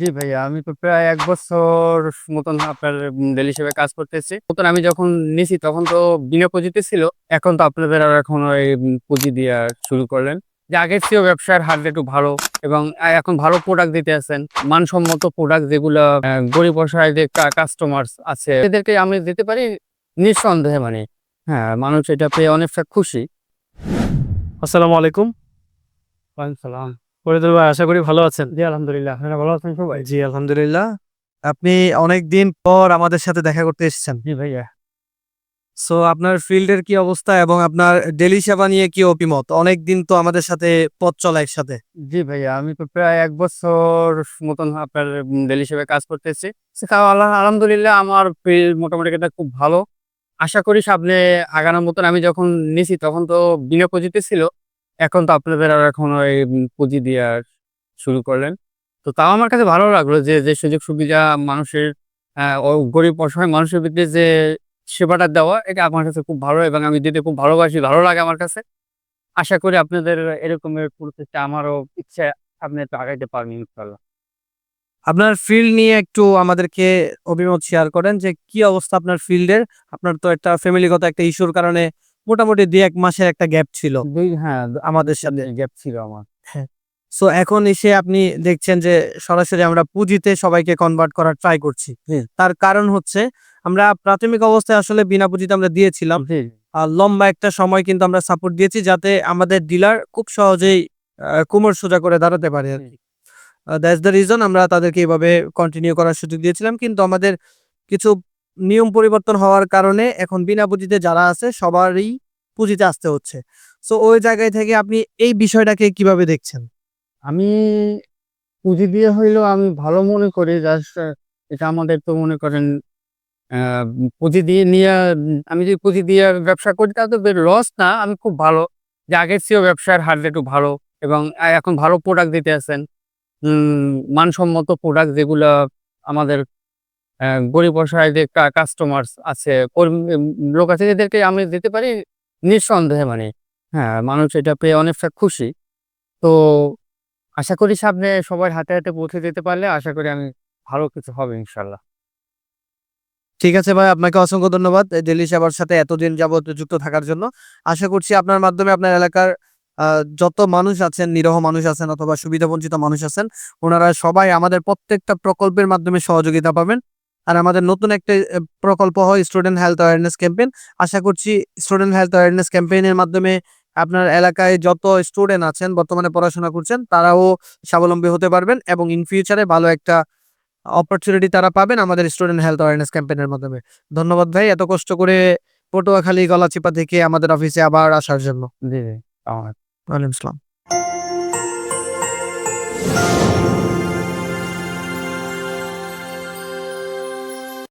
জি ভাইয়া, আমি তো প্রায় ১ বছর মতন আপনার ডেইলি হিসেবে কাজ করতেছি। আমি যখন নিছি তখন তো বিনা পুঁজিতে ছিল। এখন তো আপনাদের আর এখন ওই পুঁজি দিয়া শুরু করলেন। যে আগের চেয়েও ব্যবসার হার একটু ভালো এবং এখন ভালো প্রোডাক্ট দিতে আছেন। মানসম্মত প্রোডাক্ট যেগুলা গরিব অসহায় যে কাস্টমারস আছে এদেরকে আমি দিতে পারি নিঃসন্দেহে মানে। হ্যাঁ, মানুষ এটা পেয়ে অনেকটা খুশি। আসসালামু আলাইকুম। ওয়ালাইকুম সালাম। ফরিদুল ভাই, আশা করি ভালো আছেন। জি আলহামদুলিল্লাহ। আপনারা ভালো আছেন সবাই? জি, আলহামদুলিল্লাহ। আপনি অনেকদিন পর আমাদের সাথে দেখা করতে এসেছেন। জি ভাইয়া। সো আপনার ফিল্ডের কি অবস্থা এবং আপনার ডেইলি সেবা নিয়ে কি অভিমত? অনেকদিন তো আমাদের সাথে পথ চলা একসাথে। জি ভাইয়া, আমি তো প্রায় ১ বছর মতন আপনার ডেইলি হিসেবে কাজ করতেছি। তাও আলহামদুলিল্লাহ আমার মোটামুটি এটা খুব ভালো। আশা করি সামনে আগানোর মতন আমি যখন নিছি তখন তো বিনা পুঁজিতে ছিল। এখন তো আপনাদের আর এখন ওই পুঁজি দিয়া শুরু করলেন। তো তাও আমার কাছে ভালো লাগলো যে সুযোগ সুবিধা মানুষের গরিব অসহায় মানুষের ভিতরে যে সেবাটা দেওয়া এটা আমার কাছে খুব ভালো এবং আমি দিতে খুব ভালোবাসি। ভালো লাগে আমার কাছে। আশা করি আপনাদের এরকমের প্রচেষ্টা আমারও ইচ্ছা আপনি একটু আগাইতে পারবেন ইনশাআল্লাহ। আপনার ফিল্ড নিয়ে একটু আমাদেরকে অভিমত শেয়ার করেন যে কি অবস্থা আপনার ফিল্ডের? আপনার তো একটা ফ্যামিলিগত একটা ইস্যুর কারণে মোটামুটি ২-১ মাসের একটা গ্যাপ ছিল হ্যাঁ, আমাদের সাথে। গ্যাপ ছিল আমার। হ্যাঁ। সো এখন এসে আপনি দেখছেন যে সরাসরি আমরা পুঁজিতে সবাইকে কনভার্ট করার ট্রাই করছি। তার কারণ হচ্ছে আমরা প্রাথমিক অবস্থায় আসলে বিনা পুঁজিতে আমরা দিয়েছিলাম। জি, লম্বা একটা সময় কিন্তু আমরা সাপোর্ট দিয়েছি যাতে আমাদের ডিলার খুব সহজেই কোমর সোজা করে দাঁড়াতে পারে জি, আরকি। দ্যাটস দ্য রিজন আমরা তাদেরকে এভাবে কন্টিনিউ করার সুযোগ দিয়েছিলাম। কিন্তু আমাদের কিছু নিয়ম পরিবর্তন হওয়ার কারণে এখন বিনা পুঁজিতে যারা আছে সবারই পুঁজিতে আসতে হচ্ছে। সো ওই জায়গায় থেকে আপনি এই বিষয়টাকে কিভাবে দেখছেন? আমি পুঁজি দিয়ে হইলেও আমি ভালো মনে করি জাস্ট এটা আমাদের তো মনে করেন আ পুঁজি দিয়ে নিয়া আমি যদি পুঁজি দিয়ে ব্যবসা করি তাহলে তো লস না। আমি খুব ভালো যে আগের চেয়েও ব্যবসার হার একটু ভালো এবং এখন ভালো প্রোডাক্ট দিতে আছেন। মানসম্মত প্রোডাক্ট যেগুলা আমাদের গরিব অসহায় যে কাস্টমারস আছে, লোক আছে এদেরকে আমি দিতে পারি নিঃসন্দেহে মানে। হ্যাঁ, মানুষ এটা পেয়ে অনেকটা খুশি। তো আশা করি সামনে সবার হাতে, হাতে পৌঁছে দিতে পারলে আশা করি আমি ভালো কিছু হবে ইনশাআল্লাহ। ঠিক আছে ভাই, আপনাকে অসংখ্য ধন্যবাদ এই ডেইলি সেবার সাথে এতদিন যাবত যুক্ত থাকার জন্য। আশা করছি আপনার মাধ্যমে আপনার এলাকার আ যত মানুষ আছেন, নিরীহ মানুষ আছেন অথবা সুবিধাবঞ্চিত মানুষ আছেন, উনারা সবাই আমাদের প্রত্যেকটা প্রকল্পের মাধ্যমে সহযোগিতা পাবেন। আর আমাদের নতুন একটা প্রকল্প হয় স্টুডেন্ট হেলথ অ্যাওয়ারনেস ক্যাম্পেইন। আশা করছি স্টুডেন্ট হেলথ অ্যাওয়ারনেস ক্যাম্পেইনের মাধ্যমে আপনার এলাকায় যত স্টুডেন্ট আছেন, বর্তমানে পড়াশোনা করছেন, তারাও স্বাবলম্বী হতে পারবেন এবং ইন ফিউচারে ভালো একটা অপরচুনিটি তারা পাবেন আমাদের স্টুডেন্ট হেলথ অ্যাওয়ারনেস ক্যাম্পেইনের মাধ্যমে। ধন্যবাদ ভাই এত কষ্ট করে পটুয়াখালী গলাচিপা থেকে আমাদের অফিসে আবার আসার জন্য। জি, জি। আমার ওয়ালাইকুম আসসালাম।